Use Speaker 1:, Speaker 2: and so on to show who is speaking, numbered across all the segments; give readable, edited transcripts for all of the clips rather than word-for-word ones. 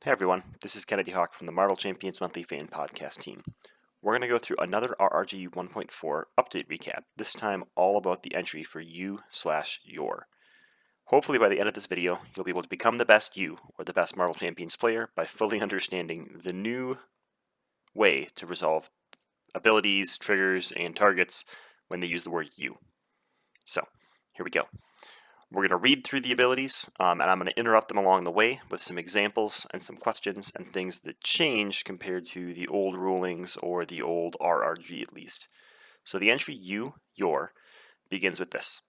Speaker 1: Hey everyone, this is Kennedy Hawk from the Marvel Champions Monthly Fan Podcast team. We're going to go through another RRG 1.4 update recap, this time all about the entry for you/your. Hopefully by the end of this video, you'll be able to become the best you, or the best Marvel Champions player, by fully understanding the new way to resolve abilities, triggers, and targets when they use the word you. So, here we go. We're going to read through the abilities, and I'm going to interrupt them along the way with some examples and some questions and things that change compared to the old rulings or the old RRG at least. So the entry your, begins with this.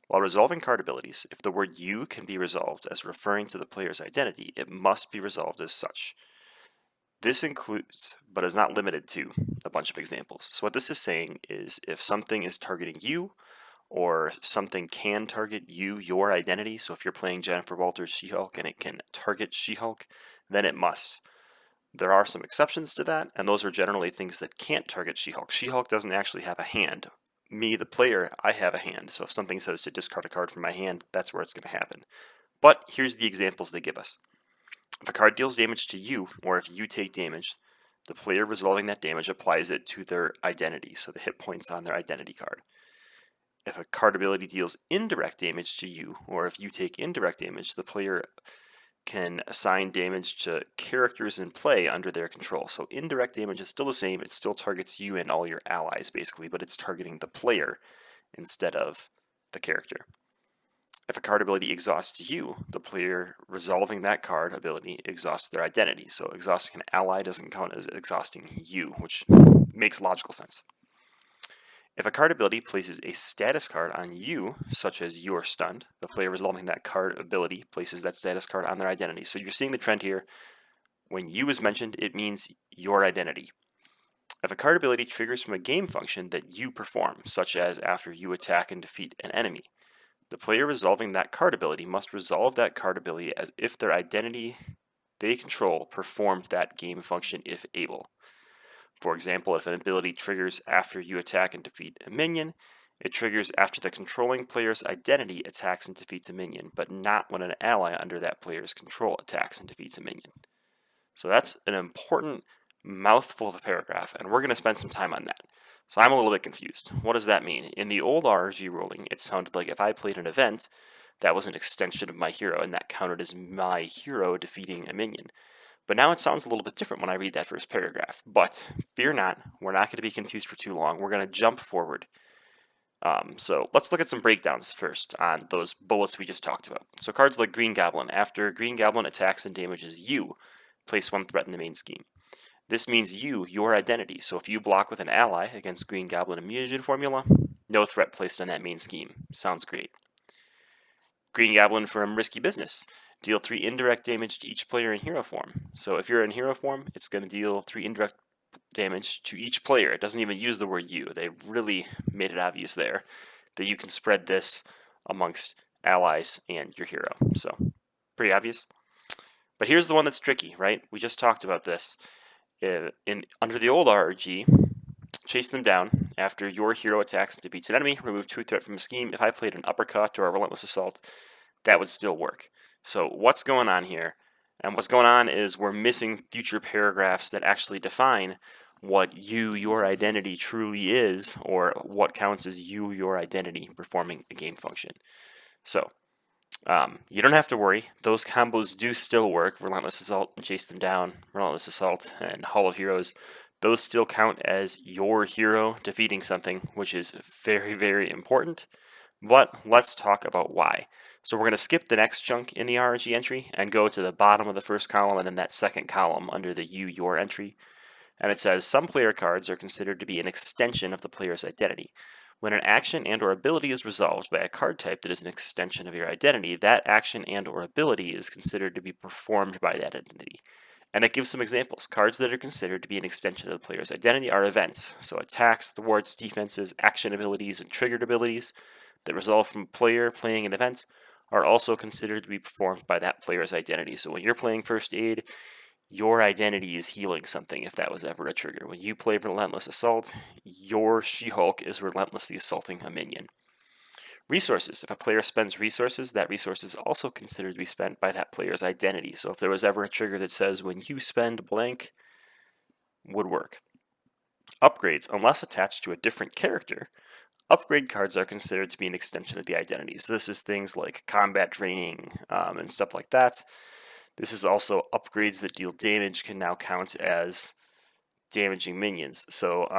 Speaker 1: While resolving card abilities, if the word you can be resolved as referring to the player's identity, it must be resolved as such. This includes, but is not limited to, a bunch of examples. So what this is saying is if something is targeting you, or something can target you, your identity. So if you're playing Jennifer Walters She-Hulk and it can target She-Hulk, then it must. There are some exceptions to that, and those are generally things that can't target She-Hulk. She-Hulk doesn't actually have a hand. Me, the player, I have a hand. So if something says to discard a card from my hand, that's where it's going to happen. But here's the examples they give us. If a card deals damage to you, or if you take damage, the player resolving that damage applies it to their identity, so the hit points on their identity card. If a card ability deals indirect damage to you, or if you take indirect damage, the player can assign damage to characters in play under their control. So indirect damage is still the same, it still targets you and all your allies basically, but it's targeting the player instead of the character. If a card ability exhausts you, the player resolving that card ability exhausts their identity. So exhausting an ally doesn't count as exhausting you, which makes logical sense. If a card ability places a status card on you, such as you're stunned, the player resolving that card ability places that status card on their identity. So you're seeing the trend here. When you is mentioned, it means your identity. If a card ability triggers from a game function that you perform, such as after you attack and defeat an enemy, the player resolving that card ability must resolve that card ability as if their identity they control performed that game function if able. For example, if an ability triggers after you attack and defeat a minion, it triggers after the controlling player's identity attacks and defeats a minion, but not when an ally under that player's control attacks and defeats a minion. So that's an important mouthful of a paragraph, and we're going to spend some time on that. So I'm a little bit confused. What does that mean? In the old RRG ruling, it sounded like if I played an event, that was an extension of my hero, and that counted as my hero defeating a minion. But now it sounds a little bit different when I read that first paragraph. But fear not, we're not going to be confused for too long. We're going to jump forward. So let's look at some breakdowns first on those bullets we just talked about. So cards like Green Goblin. After Green Goblin attacks and damages you, place one threat in the main scheme. This means you, your identity. So if you block with an ally against Green Goblin immunity formula, no threat placed on that main scheme. Sounds great. Green Goblin from Risky Business. Deal 3 indirect damage to each player in hero form. So if you're in hero form, it's going to deal 3 indirect damage to each player. It doesn't even use the word you. They really made it obvious there that you can spread this amongst allies and your hero. So pretty obvious. But here's the one that's tricky, right? We just talked about this. Under the old RRG, chase them down. After your hero attacks and defeats an enemy, remove 2 threat from a scheme. If I played an uppercut or a relentless assault, that would still work. So what's going on here? And what's going on is we're missing future paragraphs that actually define what you, your identity truly is, or what counts as you, your identity performing a game function. So you don't have to worry. Those combos do still work. Relentless Assault and Chase Them Down, Relentless Assault and Hall of Heroes. Those still count as your hero defeating something, which is very, very important. But let's talk about why. So we're going to skip the next chunk in the RRG entry and go to the bottom of the first column and then that second column under the you, your entry. And it says some player cards are considered to be an extension of the player's identity. When an action and or ability is resolved by a card type that is an extension of your identity, that action and or ability is considered to be performed by that identity. And it gives some examples. Cards that are considered to be an extension of the player's identity are events. So attacks, thwarts, defenses, action abilities, and triggered abilities that result from a player playing an event are also considered to be performed by that player's identity. So when you're playing First Aid, your identity is healing something if that was ever a trigger. When you play Relentless Assault, your She-Hulk is relentlessly assaulting a minion. Resources. If a player spends resources, that resource is also considered to be spent by that player's identity. So if there was ever a trigger that says when you spend blank, would work. Upgrades, unless attached to a different character, upgrade cards are considered to be an extension of the identity. So this is things like combat training and stuff like that. This is also upgrades that deal damage can now count as damaging minions. So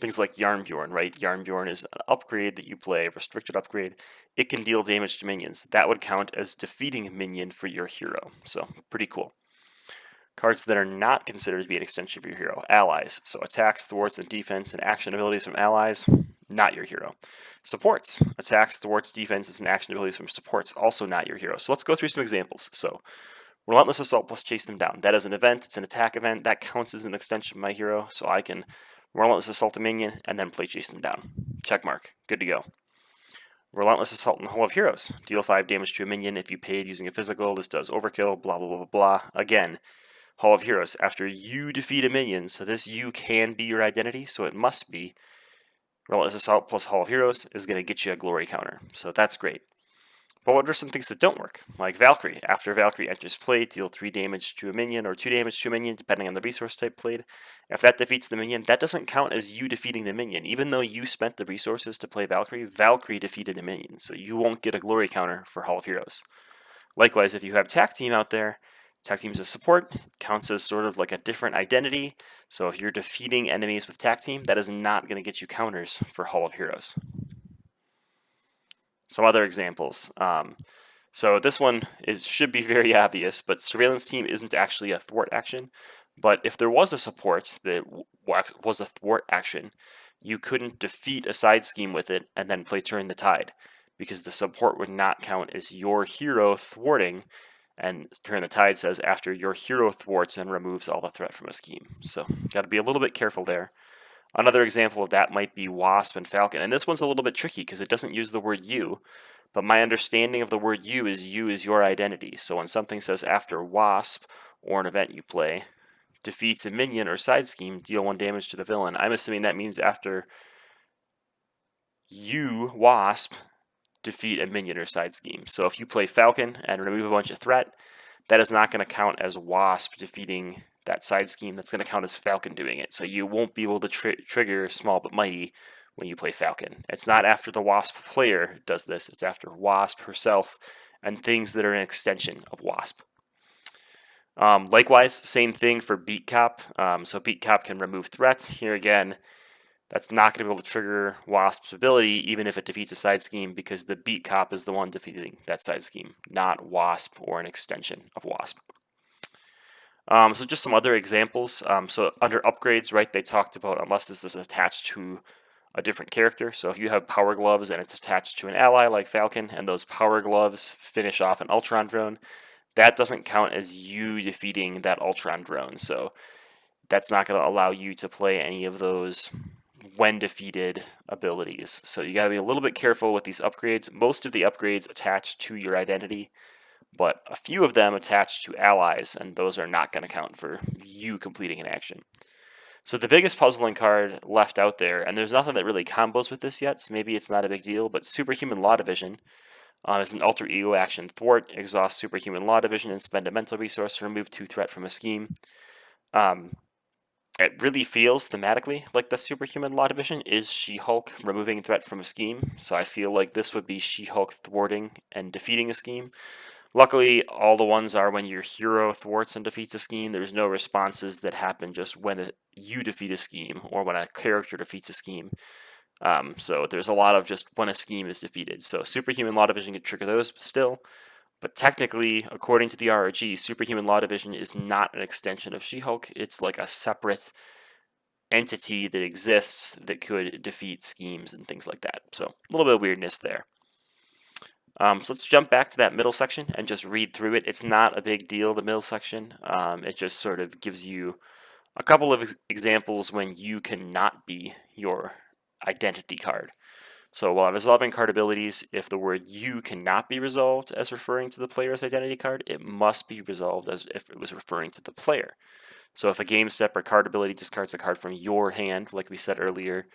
Speaker 1: things like Yarnbjorn, right? Yarnbjorn is an upgrade that you play, a restricted upgrade. It can deal damage to minions. That would count as defeating a minion for your hero. So pretty cool. Cards that are not considered to be an extension of your hero. Allies. So attacks, thwarts, and defense and action abilities from allies, not your hero. Supports. Attacks, thwarts, defenses, and action abilities from supports, also not your hero. So let's go through some examples. So Relentless Assault plus Chase Them Down. That is an event. It's an attack event. That counts as an extension of my hero. So I can Relentless Assault a minion and then play Chase Them Down. Check mark. Good to go. Relentless Assault in the Hall of Heroes. Deal 5 damage to a minion if you paid using a physical. This does overkill. Blah, blah, blah, blah, blah. Again, Hall of Heroes. After you defeat a minion, so this you can be your identity, so it must be Relentless Assault plus Hall of Heroes is going to get you a glory counter. So that's great. But what are some things that don't work? Like Valkyrie. After Valkyrie enters play, deal 3 damage to a minion or 2 damage to a minion, depending on the resource type played. If that defeats the minion, that doesn't count as you defeating the minion. Even though you spent the resources to play Valkyrie, Valkyrie defeated the minion, so you won't get a glory counter for Hall of Heroes. Likewise, if you have Tag Team out there, Tag Team as a support counts as sort of like a different identity. So if you're defeating enemies with Tag Team, that is not going to get you counters for Hall of Heroes. Some other examples. So this one should be very obvious, but Surveillance Team isn't actually a thwart action. But if there was a support that was a thwart action, you couldn't defeat a side scheme with it and then play Turn the Tide, because the support would not count as your hero thwarting, and Turn the Tide says after your hero thwarts and removes all the threat from a scheme. So got to be a little bit careful there. Another example of that might be Wasp and Falcon, and this one's a little bit tricky because it doesn't use the word you, but my understanding of the word you is your identity. So when something says after Wasp, or an event you play, defeats a minion or side scheme, deal 1 damage to the villain, I'm assuming that means after you, Wasp, defeat a minion or side scheme. So if you play Falcon and remove a bunch of threat, that is not going to count as Wasp defeating that side scheme. That's going to count as Falcon doing it. So you won't be able to trigger Small But Mighty when you play Falcon. It's not after the Wasp player does this. It's after Wasp herself and things that are an extension of Wasp. Likewise, same thing for Beat Cop. So Beat Cop can remove threats. Here again, that's not going to be able to trigger Wasp's ability, even if it defeats a side scheme, because the Beat Cop is the one defeating that side scheme, not Wasp or an extension of Wasp. So just some other examples. So under upgrades, right, they talked about unless this is attached to a different character. So if you have Power Gloves and it's attached to an ally like Falcon, and those Power Gloves finish off an Ultron drone, that doesn't count as you defeating that Ultron drone. So that's not going to allow you to play any of those when defeated abilities. So you got to be a little bit careful with these upgrades. Most of the upgrades attach to your identity, but a few of them attach to allies, and those are not going to count for you completing an action. So the biggest puzzling card left out there, and there's nothing that really combos with this yet, so maybe it's not a big deal, but Superhuman Law Division is an alter ego action. Thwart, exhaust Superhuman Law Division and spend a mental resource to remove 2 threat from a scheme. It really feels thematically like the Superhuman Law Division is She-Hulk removing threat from a scheme, so I feel like this would be She-Hulk thwarting and defeating a scheme. Luckily, all the ones are when your hero thwarts and defeats a scheme. There's no responses that happen just when you defeat a scheme or when a character defeats a scheme. So there's a lot of just when a scheme is defeated. So Superhuman Law Division can trigger those still. But technically, according to the RRG, Superhuman Law Division is not an extension of She-Hulk. It's like a separate entity that exists that could defeat schemes and things like that. So a little bit of weirdness there. So let's jump back to that middle section and just read through it. It's not a big deal, the middle section. It just sort of gives you a couple of examples when you cannot be your identity card. So while resolving card abilities, if the word you cannot be resolved as referring to the player's identity card, it must be resolved as if it was referring to the player. So if a game step or card ability discards a card from your hand, like we said earlier,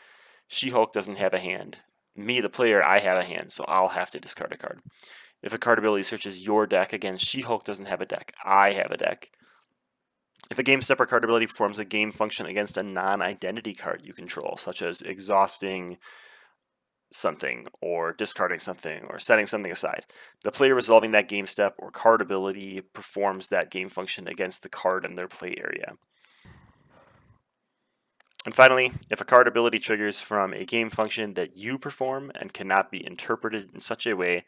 Speaker 1: She-Hulk doesn't have a hand. me, the player, I have a hand, so I'll have to discard a card. If a card ability searches your deck, again, She-Hulk doesn't have a deck. I have a deck. If a game step or card ability performs a game function against a non-identity card you control, such as exhausting something or discarding something or setting something aside, the player resolving that game step or card ability performs that game function against the card in their play area. And finally, if a card ability triggers from a game function that you perform and cannot be interpreted in such a way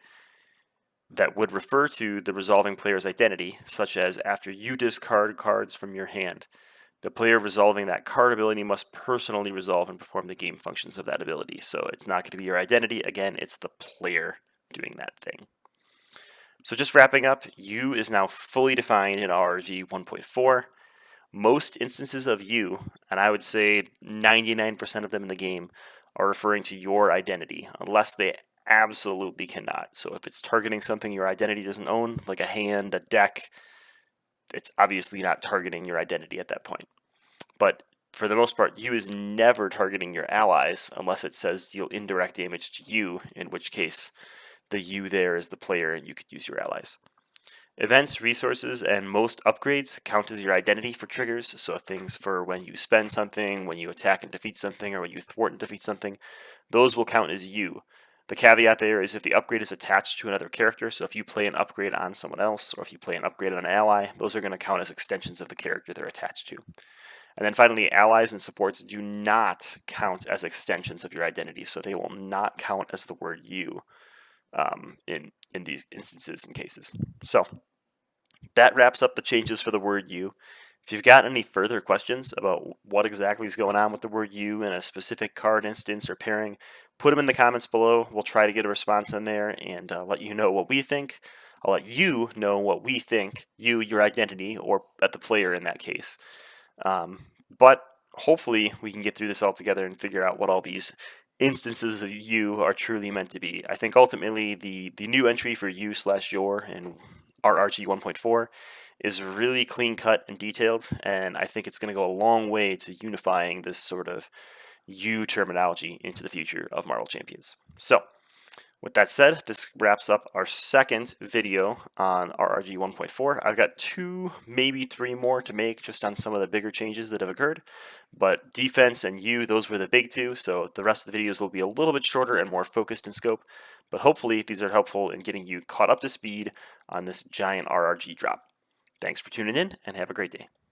Speaker 1: that would refer to the resolving player's identity, such as after you discard cards from your hand, the player resolving that card ability must personally resolve and perform the game functions of that ability. So it's not going to be your identity. Again, it's the player doing that thing. So just wrapping up, you is now fully defined in RRG 1.4. Most instances of you, and I would say 99% of them in the game, are referring to your identity, unless they absolutely cannot. So if it's targeting something your identity doesn't own, like a hand, a deck, it's obviously not targeting your identity at that point. But for the most part, you is never targeting your allies unless it says deal indirect damage to you, in which case the you there is the player and you could use your allies. Events, resources, and most upgrades count as your identity for triggers, so things for when you spend something, when you attack and defeat something, or when you thwart and defeat something, those will count as you. The caveat there is if the upgrade is attached to another character, so if you play an upgrade on someone else, or if you play an upgrade on an ally, those are going to count as extensions of the character they're attached to. And then finally, allies and supports do not count as extensions of your identity, so they will not count as the word you in these instances and cases. So that wraps up the changes for the word you. If you've got any further questions about what exactly is going on with the word you in a specific card instance or pairing, put them in the comments below. We'll try to get a response in there and let you know what we think. I'll let you know what we think, you, your identity, or at the player in that case. But hopefully we can get through this all together and figure out what all these instances of you are truly meant to be. I think ultimately the new entry for you/your in RRG 1.4 is really clean cut and detailed, and I think it's going to go a long way to unifying this sort of you terminology into the future of Marvel Champions. So, with that said, this wraps up our second video on RRG 1.4. I've got 2, maybe 3 more to make just on some of the bigger changes that have occurred, but defense and you, those were the big 2, so the rest of the videos will be a little bit shorter and more focused in scope, but hopefully these are helpful in getting you caught up to speed on this giant RRG drop. Thanks for tuning in, and have a great day.